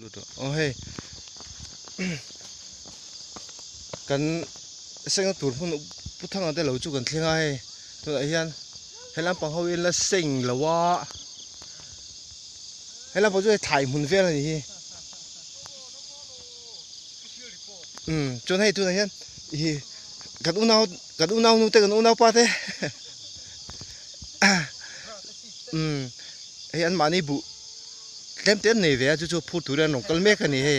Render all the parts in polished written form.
โอ้เฮ้ยกันเสียงตูดพวกพุทธังอันเดเราจุกันเที่ยงไงตัวไอ้ยันให้เราปังเขาเองละเสียงละวะให้เราปังจะถ่ายหุ่นเฟี้ยอะไรนี่จนให้ตัวไอ้ยันกันอุ้นเอานู่นแต่กันอุ้นเอาป้าเต้ไอ้ยันมานี่บุเต็มนี่เว้ยจู่ๆพูดถึงเรื่องของกลเมฆนี่เฮ้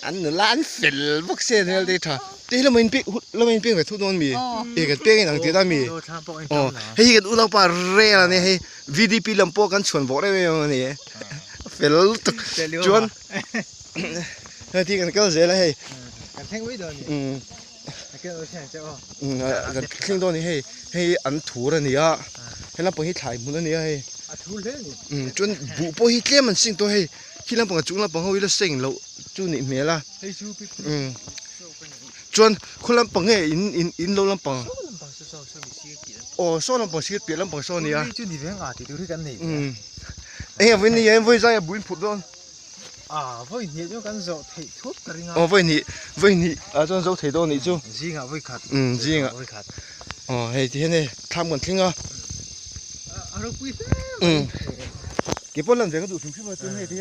อันนั้นล้านฟิลพวกเสียเนี่ยเลยท่าที่เราไม่ปิ้งแบบทุกโดนมีกันปิ้งหนังที่ได้มีให้กันอุลาปาเร่ละเนี่ยให้ VDP ลำโพกันชวนบอกได้ไหมนี่ฟิลตุกชวนที่กันก็เสียเลยให้กันแท่งไว้เดินนี่กันแท่งเจ้ากันแท่งตัวนี้ให้อันถูแล้วนี่อ่ะให้เราไปให้ถ่ายมุนนี่ให้ถูเลยนี่จนบุปผาเลี้ยมันสิ่งตัวให้ที่เราปังจุงเราปังเขาวิลสิ่งเราจู่นี่เมียละจนคนเราปังอินเราเราปังโอ้โซ่เราปังชีวิตเปลี่ยนเราปังโซ่นี่อ่ะจู่นี่เรื่องอาทิตย์ดูด้วยกันนี่วันนี้วันใจบุญผุดโดนวันนี้就กันโซ่ถ่ายทุบกันงวันนี้จนโซ่ถ่ายโดนนี่จู่จริงอ่ะวันขัดจริงอ่ะเฮ้ยที่นี่ทำกันทิ้งอ่ะเราคุยเก็บปนหลังจากก็ดูถึงพี่มาจนให้ที่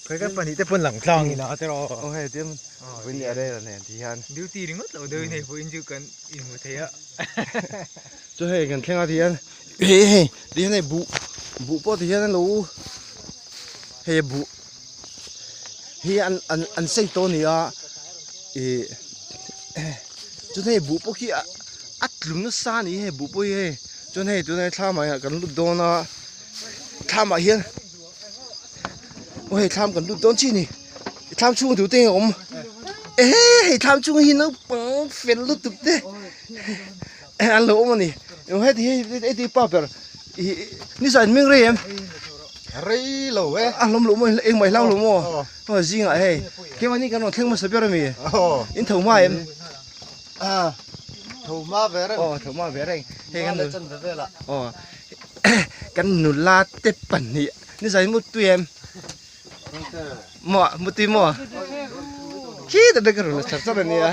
เคยกันปนี้แต่ปนหลังคลองนี่นะแต่เราโอ้เฮ้ยเดี๋ยววันนี้อะไรล่ะเนี่ยที่ฮันดิวตีนึงเราเดินให้พวกอินจูกันอินหมดเทียจะให้กันแข่งที่ฮันเฮ้ยที่ฮันไอ้บุปอที่ฮันรู้เฮ้ยบุเฮ้ยอันเซ็งตัวนี้อ่ะจนให้บุปอขี้อัดลุมนั่นซ่านี่ให้บุปอเฮ้ยจนให้ท่ามากันลุดโดนอ่ะท่ามาเฮียนโอ้ยทำกันดูต้นชีนี่ทำช่วงถูเตงผมทำช่วงหินน้ำปังเฟลลุตุกเต้อันโลมันนี่โอ้ยที่ป้าเปิดนี่ใส่เมืองเรียมเรียโลเว้อันล้มหลุมเองไม่เล่าหลุมอ๋อจริงอ่ะเฮ้ยแค่วันนี้กันเราเที่ยงมาสับเปลือกมีอินเถามาเอ็มถูมาเวรเถามาเวรเฮ้ยกันดูกันหนุนลาเต็บปันนี่นี่ใส่มุดตัวเอ็มมุติขี้แต่เด็กรู้ชัดๆเลยเนี่ย